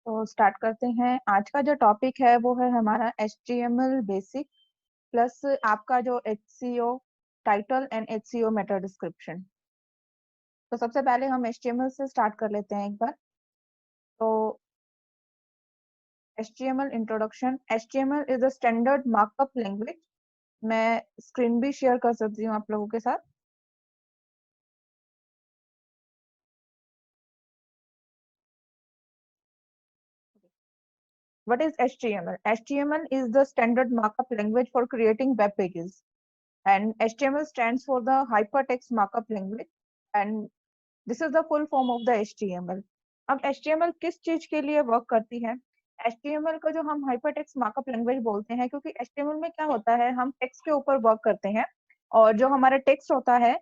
तो स्टार्ट करते हैं। आज का जो टॉपिक है वो है हमारा HTML बेसिक प्लस आपका जो HCO title and HCO Meta description. तो सबसे पहले हम HTML से स्टार्ट कर लेते हैं एक बार। तो HTML introduction. HTML is a standard markup language. मैं स्क्रीन भी शेयर कर सकती हूँ आप लोगों के साथ। What is HTML? HTML is the standard markup language for creating web pages. And HTML stands for the Hypertext Markup Language. And this is the full form of the HTML। अब HTML किस चीज के लिए work करती है? HTML को जो हम हाइपरटेक्स्ट मार्कअप लैंग्वेज बोलते हैं, क्योंकि HTML में क्या होता है, हम टेक्स्ट के ऊपर वर्क करते हैं और जो हमारा टेक्स्ट होता है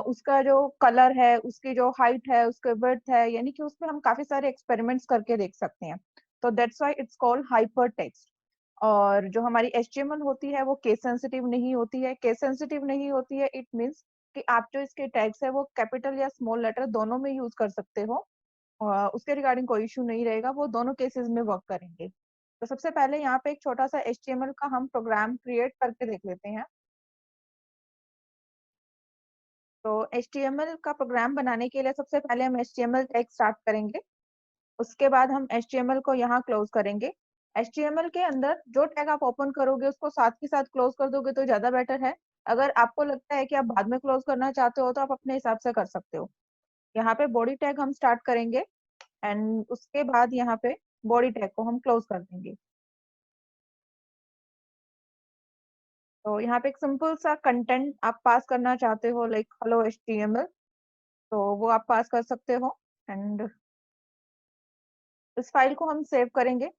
उसका जो कलर है, उसकी जो हाइट है, उसके विड्थ है, यानी कि उसमें हम काफी सारे एक्सपेरिमेंट्स करके देख सकते हैं। तो that's why it's called hypertext. और जो हमारी HTML होती है वो केस सेंसिटिव नहीं होती है। केस सेंसिटिव नहीं होती है, इट मीन्स कि आप जो इसके टैग्स है वो कैपिटल या स्मॉल लेटर दोनों में यूज कर सकते हो। उसके रिगार्डिंग कोई इशू नहीं रहेगा, वो दोनों केसेस में वर्क करेंगे। तो सबसे पहले यहाँ पे एक छोटा सा HTML का हम प्रोग्राम क्रिएट करके देख लेते हैं। तो HTML का प्रोग्राम बनाने के लिए सबसे पहले हम HTML टैग स्टार्ट करेंगे। उसके बाद हम HTML को यहाँ क्लोज करेंगे। HTML के अंदर जो टैग आप ओपन करोगे उसको साथ के साथ क्लोज कर दोगे तो ज्यादा बेटर है। अगर आपको लगता है कि आप बाद में क्लोज करना चाहते हो तो आप अपने हिसाब से कर सकते हो। यहाँ पे बॉडी टैग हम स्टार्ट करेंगे एंड उसके बाद यहाँ पे बॉडी टैग को हम क्लोज कर देंगे। तो यहाँ पे एक सिंपल सा कंटेंट आप पास करना चाहते हो, लाइक हेलो HTML, तो वो आप पास कर सकते हो। एंड इस फाइल को हम सेव करेंगे।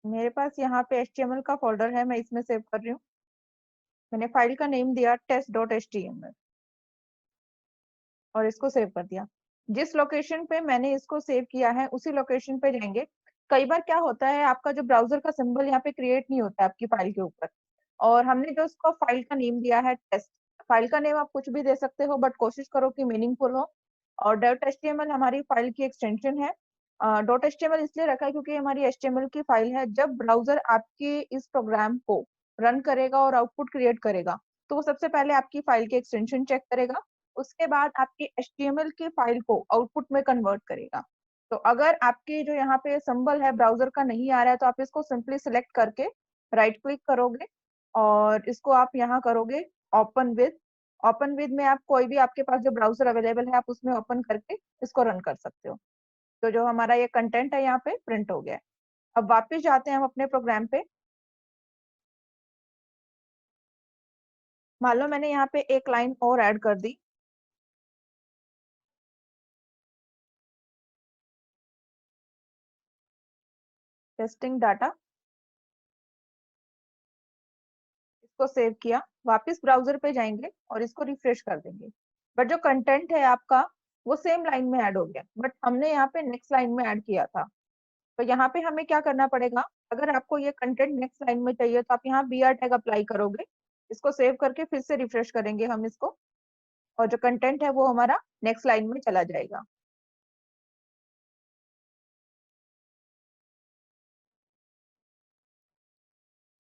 मेरे पास यहाँ पे HTML का फोल्डर है, मैं इसमें सेव कर रही हूँ। मैंने फाइल का नेम दिया test.html और इसको सेव कर दिया। जिस लोकेशन पे मैंने इसको सेव किया है उसी लोकेशन पे जाएंगे। कई बार क्या होता है, आपका जो ब्राउजर का सिंबल यहाँ पे क्रिएट नहीं होता है आपकी फाइल के ऊपर, और हमने जो इसको फाइल का नेम दिया है टेस्ट। फाइल का नेम आप कुछ भी दे सकते हो, बट कोशिश करो कि मीनिंगफुल हो। और डॉट HTML हमारी फाइल की एक्सटेंशन है। डॉट HTML इसलिए रखा है क्योंकि हमारी HTML की फाइल है। जब ब्राउजर आपके इस प्रोग्राम को रन करेगा और आउटपुट क्रिएट करेगा तो वो सबसे पहले आपकी फाइल की एक्सटेंशन चेक करेगा, उसके बाद आपकी HTML की फाइल को आउटपुट में कन्वर्ट करेगा। तो अगर आपकी जो यहाँ पे सिंबल है ब्राउजर का नहीं आ रहा है तो आप इसको सिंपली सिलेक्ट करके राइट क्लिक करोगे और इसको आप यहाँ करोगे ओपन विद। ओपन विद में आप कोई भी आपके पास जो ब्राउजर अवेलेबल है आप उसमें ओपन करके इसको रन कर सकते हो। तो जो हमारा ये कंटेंट है यहाँ पे प्रिंट हो गया है। अब वापस जाते हैं हम अपने प्रोग्राम पे। मान लो मैंने यहाँ पे एक लाइन और ऐड कर दी। टेस्टिंग डाटा, इसको सेव किया, वापस ब्राउजर पे जाएंगे और इसको रिफ्रेश कर देंगे। बट जो कंटेंट है आपका वो सेम लाइन में ऐड हो गया, बट हमने यहाँ पे नेक्स्ट लाइन में ऐड किया था। तो यहाँ पे हमें क्या करना पड़ेगा, अगर आपको ये कंटेंट नेक्स्ट लाइन में चाहिए तो आप यहाँ BR टैग अप्लाई करोगे। इसको सेव करके फिर से रिफ्रेश करेंगे हम इसको, और जो कंटेंट है वो हमारा नेक्स्ट लाइन में चला जाएगा।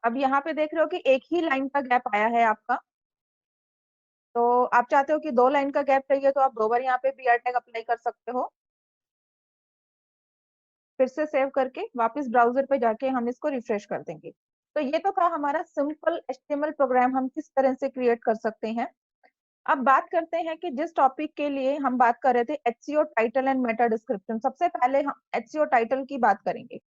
अब यहाँ पे देख रहे हो कि एक ही लाइन का गैप आया है आपका। तो आप चाहते हो कि 2 लाइन का गैप चाहिए तो आप 2 बार यहाँ पे BR टैग अप्लाई कर सकते हो। फिर से सेव करके वापस ब्राउजर पे जाके हम इसको रिफ्रेश कर देंगे। तो ये तो था हमारा सिंपल HTML प्रोग्राम हम किस तरह से क्रिएट कर सकते हैं। अब बात करते हैं कि जिस टॉपिक के लिए हम बात कर रहे थे HCO title and Meta description, सबसे पहले हम HCO टाइटल की बात करेंगे।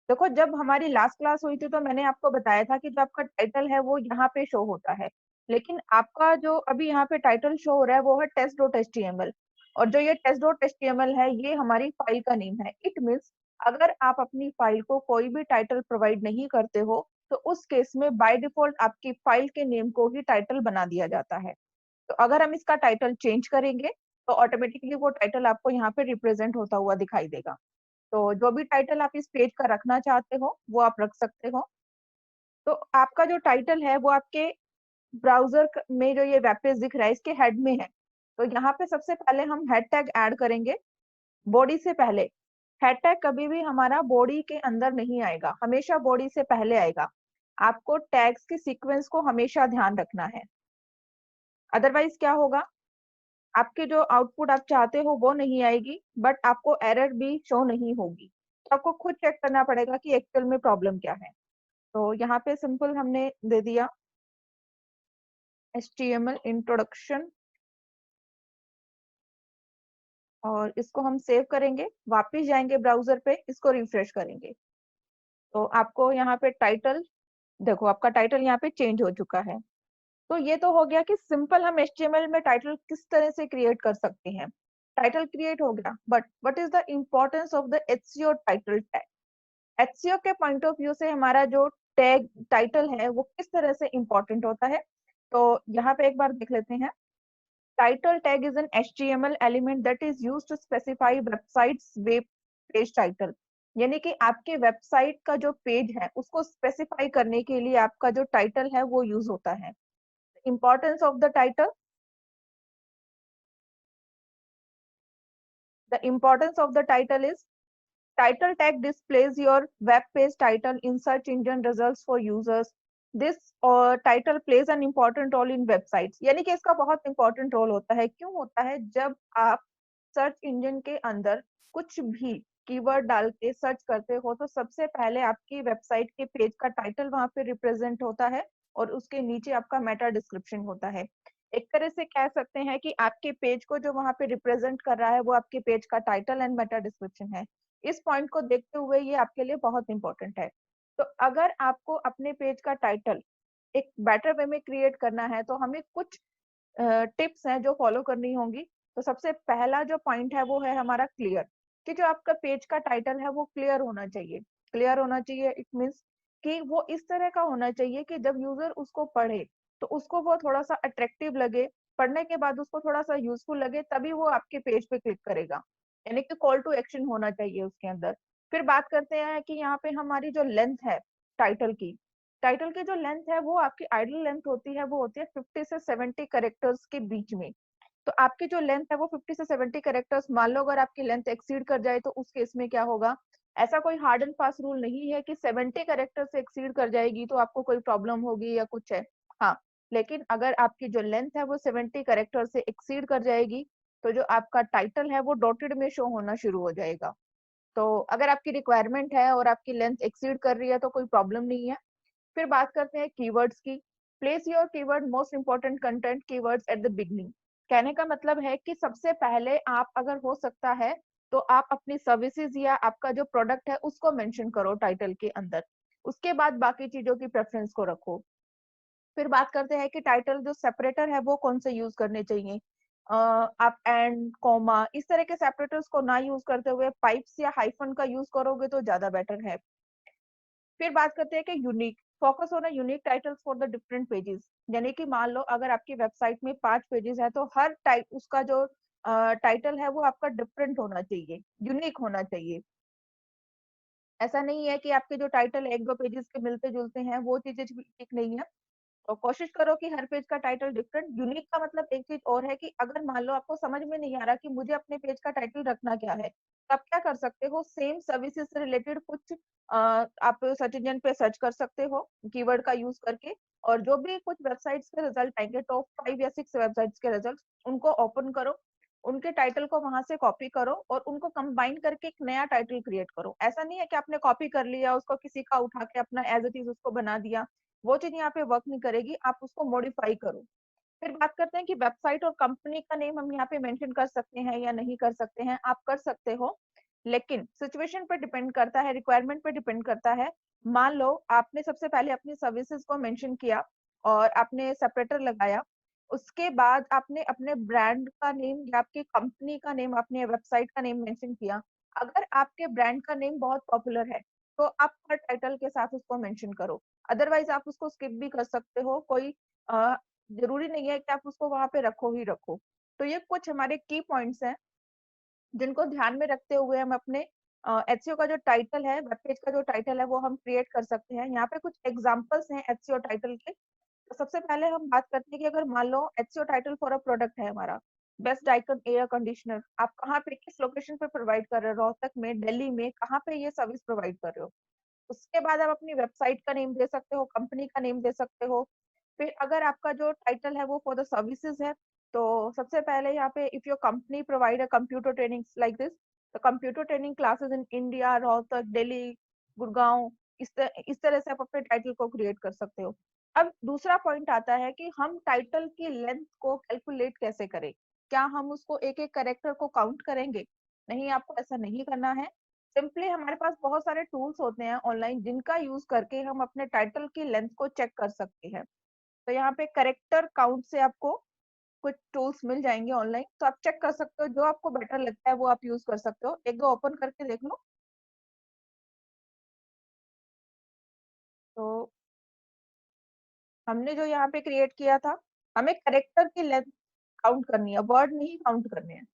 देखो, जब हमारी लास्ट क्लास हुई थी तो मैंने आपको बताया था कि जो आपका टाइटल है वो यहाँ पे शो होता है, लेकिन आपका जो अभी यहाँ पे टाइटल शो हो रहा है वो है test.html। और जो ये test.html है ये हमारी फाइल का नेम है। इट मीन्स अगर आप अपनी फाइल को कोई भी टाइटल प्रोवाइड नहीं करते हो तो उस केस में बाय डिफॉल्ट आपकी फाइल के नेम को ही टाइटल बना दिया जाता है। तो अगर हम इसका टाइटल चेंज करेंगे तो ऑटोमेटिकली वो टाइटल आपको यहाँ पे रिप्रेजेंट होता हुआ दिखाई देगा। तो जो भी टाइटल आप इस पेज का रखना चाहते हो वो आप रख सकते हो। तो आपका जो टाइटल है वो आपके ब्राउजर में जो ये वेब पेज दिख रहा है इसके हेड में है। तो यहाँ पे सबसे पहले हम हेड टैग ऐड करेंगे बॉडी से पहले। हेड टैग कभी भी हमारा बॉडी के अंदर नहीं आएगा, हमेशा बॉडी से पहले आएगा। आपको टैग्स की सीक्वेंस को हमेशा ध्यान रखना है, अदरवाइज क्या होगा, आपकी जो आउटपुट आप चाहते हो वो नहीं आएगी, बट आपको एरर भी शो नहीं होगी। तो आपको खुद चेक करना पड़ेगा कि एक्चुअल में प्रॉब्लम क्या है। तो यहाँ पे सिंपल हमने दे दिया HTML इंट्रोडक्शन, और इसको हम सेव करेंगे, वापस जाएंगे ब्राउजर पे, इसको रिफ्रेश करेंगे। तो आपको यहाँ पे टाइटल देखो, आपका टाइटल यहाँ पे चेंज हो चुका है। तो ये तो हो गया कि सिंपल हम HTML में टाइटल किस तरह से क्रिएट कर सकते हैं। टाइटल क्रिएट हो गया, but what is the importance of the SEO title tag. HCO के पॉइंट ऑफ व्यू से हमारा जो टैग टाइटल है वो किस तरह से इम्पोर्टेंट होता है, तो यहाँ पे एक बार देख लेते हैं। Title tag is an HTML element that is used to specify websites web page title. यानी कि आपके वेबसाइट का जो पेज है उसको स्पेसिफाई करने के लिए आपका जो टाइटल है वो यूज होता है। Importance of the title, the importance of the title is title tag displays your web page title in search engine results for users. This title plays an important role in websites। यानी कि इसका बहुत important role होता है। क्यों होता है, जब आप सर्च इंजन के अंदर कुछ भी कीवर्ड डाल के सर्च करते हो तो सबसे पहले आपकी वेबसाइट के पेज का टाइटल वहां पे रिप्रेजेंट होता है और उसके नीचे आपका मेटा डिस्क्रिप्शन होता है। एक तरह से कह सकते हैं कि आपके पेज को जो वहां पे रिप्रेजेंट कर रहा है वो आपके पेज का टाइटल एंड मेटा डिस्क्रिप्शन है। इस पॉइंट को देखते हुए ये आपके लिए बहुत इंपॉर्टेंट है। तो अगर आपको अपने पेज का टाइटल एक बेटर वे में क्रिएट करना है तो हमें कुछ टिप्स हैं जो फॉलो करनी होंगी। तो सबसे पहला जो पॉइंट है वो है हमारा क्लियर, कि जो आपका पेज का टाइटल है वो क्लियर होना चाहिए। क्लियर होना चाहिए इट मीन्स कि वो इस तरह का होना चाहिए कि जब यूजर उसको पढ़े तो उसको वो थोड़ा सा अट्रैक्टिव लगे, पढ़ने के बाद उसको थोड़ा सा यूजफुल लगे, तभी वो आपके पेज पे क्लिक करेगा। यानी कि कॉल टू एक्शन होना चाहिए उसके अंदर। फिर बात करते हैं कि यहाँ पे हमारी जो लेंथ है टाइटल की, टाइटल की जो लेंथ है वो आपकी आइडल लेंथ होती है, वो होती है 50 से 70 कैरेक्टर्स के बीच में। तो आपकी जो लेंथ है वो 50 से 70 कैरेक्टर्स, मान लो अगर आपकी लेंथ एक्सीड कर जाए तो उस केस में क्या होगा। ऐसा कोई हार्ड एंड फास्ट रूल नहीं है कि 70 कैरेक्टर से एक्सीड कर जाएगी तो आपको कोई प्रॉब्लम होगी या कुछ है। हाँ, लेकिन अगर आपकी जो लेंथ है वो 70 कैरेक्टर से एक्सीड कर जाएगी तो जो आपका टाइटल है वो डॉटेड में शो होना शुरू हो जाएगा। तो अगर आपकी रिक्वायरमेंट है और आपकी लेंथ एक्सीड कर रही है तो कोई प्रॉब्लम नहीं है। फिर बात करते हैं कीवर्ड्स की। Place your keyword most important content keywords at the beginning. कहने का मतलब है कि सबसे पहले आप अगर हो सकता है तो आप अपनी सर्विसेज या आपका जो प्रोडक्ट है उसको मेंशन करो टाइटल के अंदर, उसके बाद बाकी चीजों की प्रेफरेंस को रखो। फिर बात करते हैं कि टाइटल जो सेपरेटर है वो कौन से यूज करने चाहिए। आप एंड कॉमा इस तरह के सेपरेटर्स को ना यूज करते हुए पाइप्स या हाइफन का यूज करोगे तो ज्यादा बेटर है। फिर बात करते हैं कि unique, focus on unique titles for the different pages. यानी कि मान लो अगर आपकी वेबसाइट में 5 पेजेस है तो हर टाइप उसका जो टाइटल है वो आपका डिफरेंट होना चाहिए, यूनिक होना चाहिए। ऐसा नहीं है कि आपके जो टाइटल एक दो पेजेस के मिलते जुलते हैं, वो चीजें ठीक नहीं है। तो कोशिश करो कि हर पेज का टाइटल डिफरेंट। यूनिक का मतलब एक चीज और है कि अगर मान लो आपको समझ में नहीं आ रहा कि मुझे अपने पेज का टाइटल रखना क्या है, तो आप क्या कर सकते हो, सेम सर्विसेज से रिलेटेड कुछ आप सर्च इंजन पे सर्च कर सकते हो कीवर्ड का यूज करके, और जो भी कुछ वेबसाइट्स के रिजल्ट आएंगे, टॉप 5 या 6 वेबसाइट्स के रिजल्ट, उनको ओपन करो, उनके टाइटल को वहां से कॉपी करो और उनको कंबाइन करके एक नया टाइटल क्रिएट करो। ऐसा नहीं है कि आपने कॉपी कर लिया उसको किसी का उठा के अपना एज इट इज उसको बना दिया, वो चीज यहाँ पे वर्क नहीं करेगी, आप उसको मॉडिफाई करो। फिर बात करते हैं कि वेबसाइट और कंपनी का नेम हम यहाँ पे मेंशन कर सकते हैं या नहीं कर सकते हैं। आप कर सकते हो, लेकिन सिचुएशन पे डिपेंड करता है, रिक्वायरमेंट पे डिपेंड करता है। मान लो आपने सबसे पहले अपनी सर्विसेज को मेंशन किया और आपने सेपरेटर लगाया, उसके बाद आपने अपने ब्रांड का नेम या आपकी कंपनी का नेम, अपने वेबसाइट का नेम मेंशन किया। अगर आपके ब्रांड का नेम बहुत पॉपुलर है तो आप हर टाइटल के साथ उसको मेंशन करो, अदरवाइज आप उसको स्किप भी कर सकते हो। कोई अ, जरूरी नहीं है कि आप उसको वहां पे रखो ही रखो। तो ये कुछ हमारे की पॉइंट्स हैं जिनको ध्यान में रखते हुए हम अपने एचसीओ का जो टाइटल है, वेब पेज का जो टाइटल है वो हम क्रिएट कर सकते हैं। यहाँ पे कुछ एग्जांपल्स हैं एचसीओ टाइटल के। तो सबसे पहले हम बात करते हैं कि अगर मान लो एचसीओ टाइटल फॉर अ प्रोडक्ट है हमारा, बेस्ट आइकन एयर कंडीशनर, आप कहाँ पे किस लोकेशन पे प्रोवाइड कर रहे हो, रोहतक में, दिल्ली में, कहाँ पे ये सर्विस प्रोवाइड कर रहे हो। उसके बाद आप अपनी वेबसाइट का नेम दे सकते हो, कंपनी का नेम दे सकते हो। फिर अगर आपका जो टाइटल है वो फॉर द सर्विसेज है, तो सबसे पहले यहाँ पे if your company provide a computer training like this, the computer training classes in India, Rohtak, Delhi, Gurgaon, इस तरह से आप अपने टाइटल को क्रिएट कर सकते हो। अब दूसरा पॉइंट आता है कि हम टाइटल की लेंथ को कैलकुलेट कैसे करें। क्या हम उसको एक एक कैरेक्टर को काउंट करेंगे? नहीं, आपको ऐसा नहीं करना है। सिंपली हमारे पास बहुत सारे टूल्स होते हैं ऑनलाइन जिनका यूज करके हम अपने टाइटल की लेंथ को चेक कर सकते हैं। तो यहाँ पे करेक्टर काउंट से आपको कुछ टूल्स मिल जाएंगे ऑनलाइन, तो आप चेक कर सकते हो, जो आपको बेटर लगता है वो आप यूज कर सकते हो। एक दो ओपन करके देख लो। तो हमने जो यहाँ पे क्रिएट किया था, हमें करेक्टर की लेंथ काउंट करनी है, वर्ड नहीं काउंट करने हैं।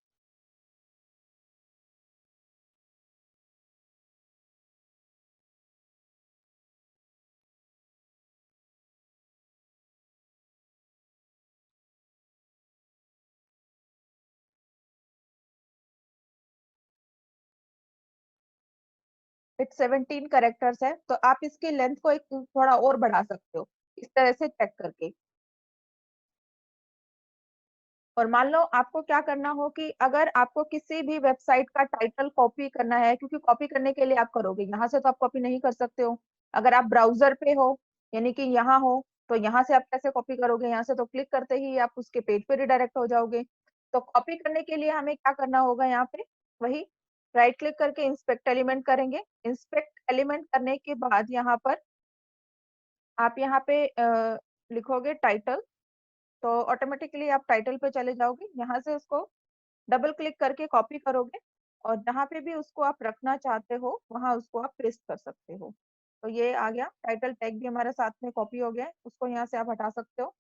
17 करेक्टर्स है, तो आप इसकी लेंथ को एक थोड़ा और बढ़ा सकते हो इस तरह से चेक करके। और मान लो आपको क्या करना हो कि अगर आपको किसी भी वेबसाइट का टाइटल कॉपी करना है, क्योंकि कॉपी करने के लिए आप करोगे, यहाँ से तो आप कॉपी नहीं कर सकते हो। अगर आप ब्राउजर पे हो, यानी कि यहाँ हो, तो यहाँ से आप कैसे कॉपी करोगे? यहाँ से तो क्लिक करते ही आप उसके पेज पे रिडायरेक्ट हो जाओगे। तो कॉपी करने के लिए हमें क्या करना होगा? यहाँ पे वही राइट क्लिक करके इंस्पेक्ट एलिमेंट करेंगे। इंस्पेक्ट एलिमेंट करने के बाद यहाँ पर आप यहाँ पे लिखोगे टाइटल, तो ऑटोमेटिकली आप टाइटल पे चले जाओगे। यहाँ से उसको डबल क्लिक करके कॉपी करोगे, और जहाँ पे भी उसको आप रखना चाहते हो वहां उसको आप पेस्ट कर सकते हो। तो ये आ गया, टाइटल टैग भी हमारे साथ में कॉपी हो गया है, उसको यहाँ से आप हटा सकते हो।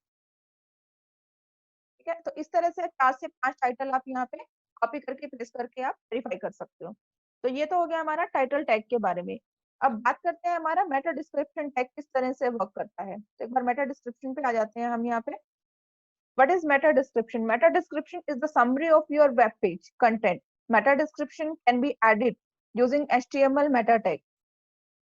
ठीक है, तो इस तरह से 4 से 5 टाइटल आप यहाँ पे कॉपी करके पेस्ट करके आप वेरीफाई कर सकते हो। तो ये तो हो गया हमारा टाइटल टैग के बारे में। अब बात करते हैं हमारा मेटा डिस्क्रिप्शन टैग किस तरह से वर्क करता है। तो एक बार मेटा डिस्क्रिप्शन पे आ जाते हैं हम यहाँ पे। What is meta description? Meta description is the summary of your web page content. Meta description can be added using HTML meta tag.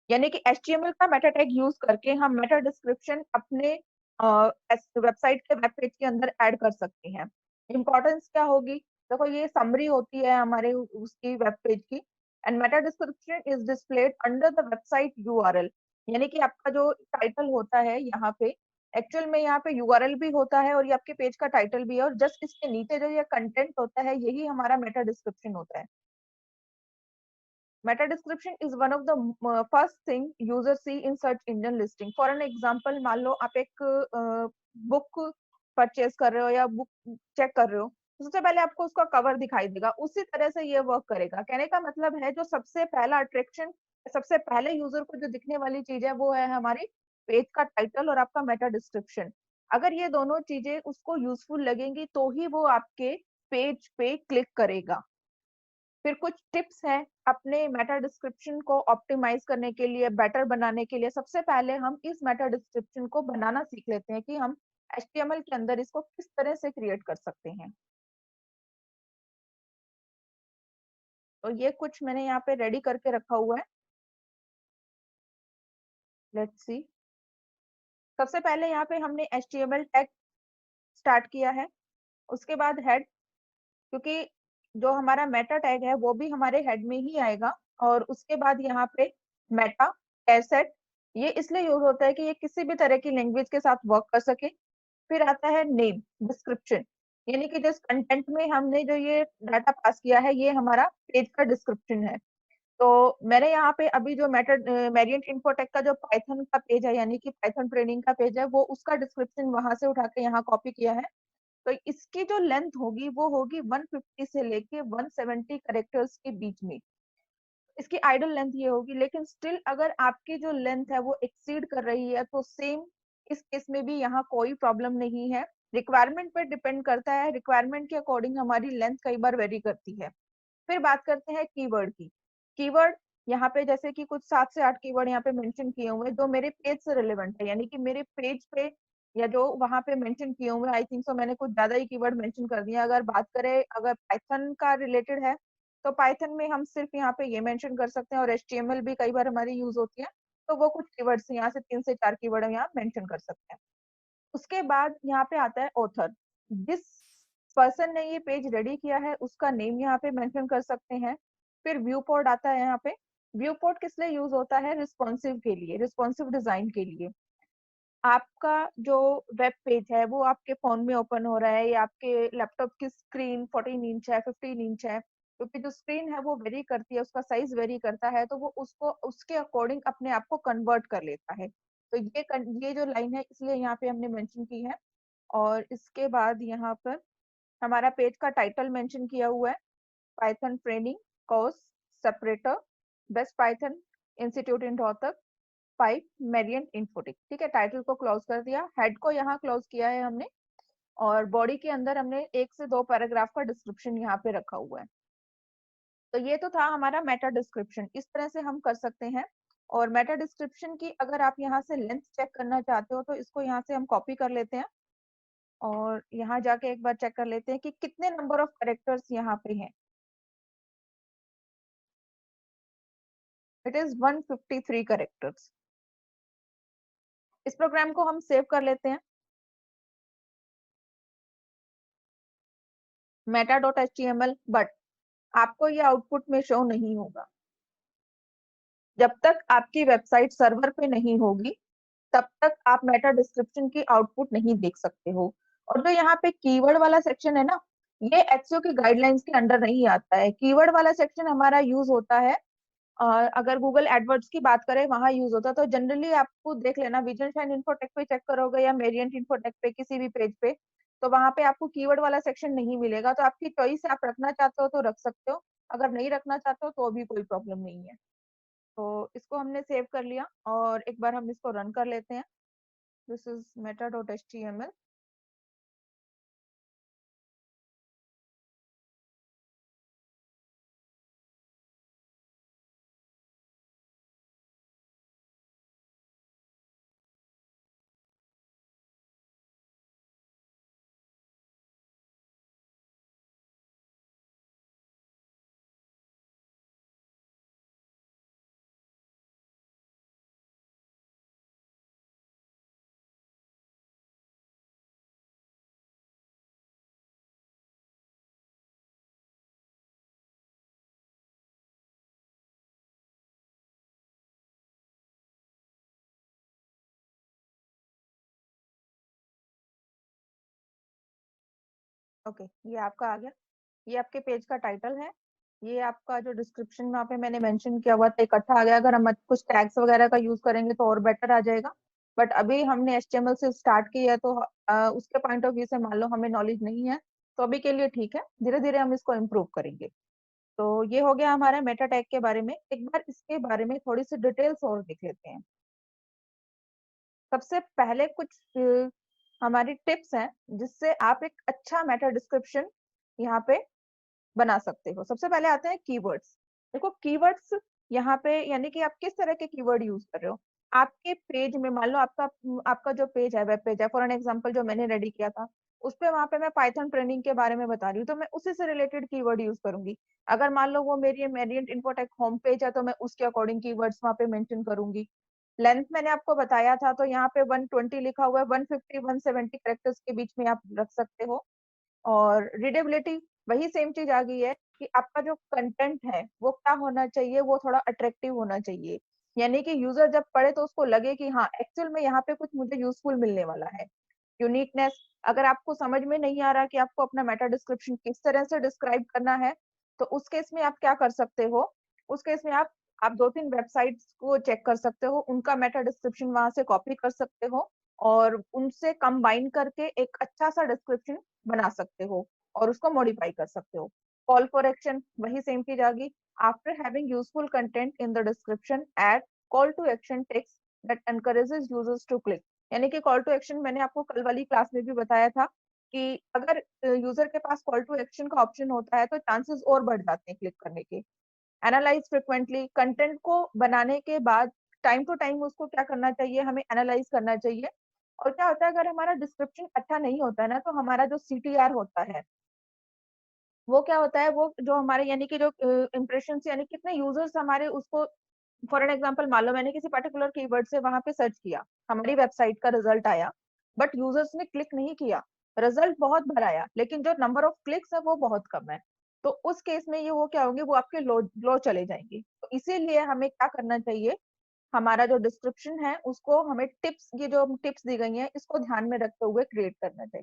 यानी कि HTML का मेटा टैग यूज करके हम मेटा डिस्क्रिप्शन अपने वेबसाइट के वेब पेज के अंदर add कर सकते हैं। इंपॉर्टेंस क्या होगी? देखो, ये समरी होती है हमारे उसकी वेब पेज की। And Meta description is displayed under the website URL. यानी कि आपका जो टाइटल होता है यहाँ पे, एक्चुअल में यहाँ पे यूआरएल भी होता है और ये आपके पेज का टाइटल भी है, और जस्ट इसके नीचे जो ये कंटेंट होता है यही हमारा मेटा डिस्क्रिप्शन होता है। Meta description is one of the first thing user see in search engine listing. For an example, मान लो आप एक बुक परचेज कर रहे हो या बुक चेक कर रहे हो, तो सबसे पहले आपको उसका कवर दिखाई देगा। उसी तरह से ये वर्क करेगा। कहने का मतलब है, जो सबसे पहला अट्रैक्शन, सबसे पहले यूजर को जो दिखने वाली चीज है वो है हमारी पेज का टाइटल और आपका मेटा डिस्क्रिप्शन। अगर ये दोनों चीजें उसको यूजफुल लगेंगी तो ही वो आपके पेज पे क्लिक करेगा। फिर कुछ टिप्स हैं अपने मेटा डिस्क्रिप्शन को ऑप्टिमाइज करने के लिए, बेटर बनाने के लिए। सबसे पहले हम इस मेटा डिस्क्रिप्शन को बनाना सीख लेते हैं कि हम HTML के अंदर इसको किस तरह से क्रिएट कर सकते हैं। तो ये कुछ मैंने यहाँ पे रेडी करके रखा हुआ है। Let's see. सबसे पहले यहाँ पे हमने HTML टैग स्टार्ट किया है। उसके बाद हेड, क्योंकि जो हमारा मेटा टैग है वो भी हमारे हेड में ही आएगा। और उसके बाद यहाँ पे मेटा एसेट, ये इसलिए यूज होता है कि ये किसी भी तरह की लैंग्वेज के साथ वर्क कर सके। फिर आता है नेम डिस्क्रिप्शन, यानी कि जिस कंटेंट में हमने जो ये डाटा पास किया है ये हमारा पेज का डिस्क्रिप्शन है। तो मैंने यहाँ पे अभी जो मेथड वेरिएंट इन्फोटेक का जो पाइथन का पेज है, यानी कि पाइथन ट्रेनिंग का पेज है, वो उसका डिस्क्रिप्शन वहां से उठा के यहाँ कॉपी किया है। तो इसकी जो लेंथ होगी वो होगी 150 से लेके 170 करेक्टर्स के बीच में। इसकी आइडल लेंथ ये होगी, लेकिन स्टिल अगर आपकी जो लेंथ है वो एक्सीड कर रही है तो सेम इस केस में भी यहाँ कोई प्रॉब्लम नहीं है। रिक्वायरमेंट पे डिपेंड करता है, रिक्वायरमेंट के अकॉर्डिंग हमारी लेंथ कई बार वेरी करती है। फिर बात करते हैं कीवर्ड की। कीवर्ड यहाँ पे जैसे कि कुछ 7 से 8 कीवर्ड यहाँ पे मेंशन किए हुए हैं जो मेरे पेज से रिलेवेंट है, यानी कि मेरे पेज पे या जो वहां पे मेंशन किए हुए, आई थिंक सो मैंने कुछ ज्यादा ही कीवर्ड मेंशन कर दिया। अगर बात करें अगर पाइथन का रिलेटेड है, तो पाइथन में हम सिर्फ यहाँ पे ये मेंशन कर सकते हैं, और एचटीएमएल भी कई बार हमारी यूज होती है, तो वो कुछ कीवर्ड्स यहाँ से 3 से 4 कीवर्ड हम यहाँ मेंशन कर सकते हैं। उसके बाद यहाँ पे आता है ऑथर। जिस पर्सन ने ये पेज रेडी किया है उसका नेम यहाँ पे मेंशन कर सकते हैं। फिर व्यू पोर्ट आता है यहाँ पे। व्यू पोर्ट किस लिए यूज होता है? रिस्पॉन्सिव के लिए, रिस्पॉन्सिव डिजाइन के लिए। आपका जो वेब पेज है वो आपके फोन में ओपन हो रहा है, या आपके लैपटॉप की स्क्रीन 14 इंच है, 15 इंच है, क्योंकि जो स्क्रीन है वो वेरी करती है, उसका साइज वेरी करता है, तो वो उसको उसके अकॉर्डिंग अपने आप को कन्वर्ट कर लेता है। तो ये जो लाइन है इसलिए यहाँ पे हमने मेंशन की है। और इसके बाद यहाँ पर हमारा पेज का टाइटल मेंशन किया हुआ है, Python training course separator, best Python institute इन रोहतक, 5 मेरिएंट इन्फोटिक। ठीक है, टाइटल को क्लोज कर दिया, हेड को यहाँ क्लोज किया है हमने, और बॉडी के अंदर हमने 1 से 2 पैराग्राफ का डिस्क्रिप्शन यहाँ पे रखा हुआ है। तो ये तो था हमारा मेटा डिस्क्रिप्शन, इस तरह से हम कर सकते हैं। और मेटा डिस्क्रिप्शन की अगर आप यहाँ से लेंथ चेक करना चाहते हो तो इसको यहाँ से हम कॉपी कर लेते हैं, और यहाँ जाके एक बार चेक कर लेते हैं कि कितने नंबर ऑफ कैरेक्टर्स यहाँ पे हैं। It is 153 characters. इस प्रोग्राम को हम सेव कर लेते हैं। meta.html, बट आपको ये आउटपुट में शो नहीं होगा जब तक आपकी वेबसाइट सर्वर पे नहीं होगी। तब तक आप मेटा डिस्क्रिप्शन की आउटपुट नहीं देख सकते हो। और जो यहाँ पे कीवर्ड वाला सेक्शन है ना, ये एचसीओ की गाइडलाइंस के अंडर नहीं आता है। कीवर्ड वाला सेक्शन हमारा यूज होता है अगर गूगल एडवर्ड्स की बात करें वहां यूज होता है। तो जनरली आपको देख लेना, विजन शाइन इन्फोटेक पे चेक करोगे या मेरिएंट इन्फोटेक पे किसी भी पेज पे, तो वहां पे आपको कीवर्ड वाला सेक्शन नहीं मिलेगा। तो आपकी चॉइस है, आप रखना चाहते हो तो रख सकते हो, अगर नहीं रखना चाहते हो तो भी कोई प्रॉब्लम नहीं है। तो इसको हमने सेव कर लिया, और एक बार हम इसको रन कर लेते हैं। This is meta.html। ओके, ये आपका आ गया। ये आपके पेज का टाइटल है। ये आपका जो डिस्क्रिप्शन में पे मैंने मेंशन किया हुआ था इकट्ठा आ गया। अगर हम कुछ टैग्स वगैरह का यूज करेंगे तो और बेटर आ जाएगा, बट अभी हमने एचटीएमएल से स्टार्ट किया है, तो उसके पॉइंट ऑफ व्यू से मान लो हमें नॉलेज नहीं है, तो अभी के लिए ठीक है, धीरे धीरे हम इसको इम्प्रूव करेंगे। तो ये हो गया हमारा मेटा टैग के बारे में। एक बार इसके बारे में थोड़ी सी डिटेल्स और देख लेते हैं। सबसे पहले कुछ हमारी टिप्स हैं जिससे आप एक अच्छा मेटा डिस्क्रिप्शन यहाँ पे बना सकते हो। सबसे पहले आते हैं कीवर्ड्स। देखो कीवर्ड्स यहाँ पे यानी कि आप किस तरह के कीवर्ड यूज कर रहे हो। आपके पेज में मान लो आपका आपका जो पेज है, वेब पेज है, फॉर एन एग्जांपल जो मैंने रेडी किया था, उस पे वहां पे मैं पाइथन ट्रेनिंग के बारे में बता रही हूँ, तो मैं उसी से रिलेटेड कीवर्ड यूज करूंगी। अगर मान लो वो मेरी मेरिएंट इन्फोटेक होम पेज है, तो मैं उसके अकॉर्डिंग कीवर्ड्स वहां पे मेंशन करूंगी। लेंथ मैंने आपको बताया था, तो यहाँ पे 120 लिखा हुआ है, 150 170 कैरेक्टर्स के बीच में आप रख सकते हो। और रीडेबिलिटी, वही सेम चीज आ गई है कि आपका जो कंटेंट है वो क्या होना चाहिए, वो थोड़ा अट्रैक्टिव होना चाहिए, यानी कि यूजर जब पढ़े तो उसको लगे कि हाँ एक्चुअल में यहाँ पे कुछ मुझे यूजफुल मिलने वाला है। यूनिकनेस, अगर आपको समझ में नहीं आ रहा कि आपको अपना मेटा डिस्क्रिप्शन किस तरह से डिस्क्राइब करना है, तो उस केस में आप क्या कर सकते हो, उस केस में आप 2-3 वेबसाइट्स को चेक कर सकते हो, उनका मेटा डिस्क्रिप्शन वहां से कॉपी कर सकते हो, और उनसे कंबाइन करके एक अच्छा सा डिस्क्रिप्शन बना सकते हो, और उसको मॉडिफाई कर सकते हो। कॉल फॉर एक्शन, वही सेम चीज आ गई। After having useful content in the description, add call to action text that encourages users to click. यानी कि कॉल टू एक्शन मैंने आपको कल वाली क्लास में भी बताया था कि अगर यूजर के पास कॉल टू एक्शन का ऑप्शन होता है तो चांसेस और बढ़ जाते हैं क्लिक करने के। एनालाइज फ्रिक्वेंटली, कंटेंट को बनाने के बाद टाइम टू टाइम उसको क्या करना चाहिए, हमें एनालाइज करना चाहिए और क्या होता है अगर हमारा डिस्क्रिप्शन अच्छा नहीं होता है ना, तो हमारा जो सीटीआर होता है, वो क्या होता है, वो जो हमारे यानी कि जो इम्प्रेशंस यानी कितने यूजर्स हमारे उसको फॉर एन एग्जांपल मान लो मैंने किसी पर्टिकुलर कीवर्ड से वहां पे सर्च किया, हमारी वेबसाइट का रिजल्ट आया, बट यूजर्स ने क्लिक नहीं किया, रिजल्ट बहुत भर आया लेकिन जो नंबर ऑफ क्लिक्स है वो बहुत कम है। तो उस केस में ये वो क्या होंगे, वो आपके लो लो चले जाएंगे। तो इसीलिए हमें क्या करना चाहिए, हमारा जो डिस्क्रिप्शन है उसको हमें टिप्स, ये जो टिप्स दी गई हैं इसको ध्यान में रखते हुए क्रिएट करना चाहिए।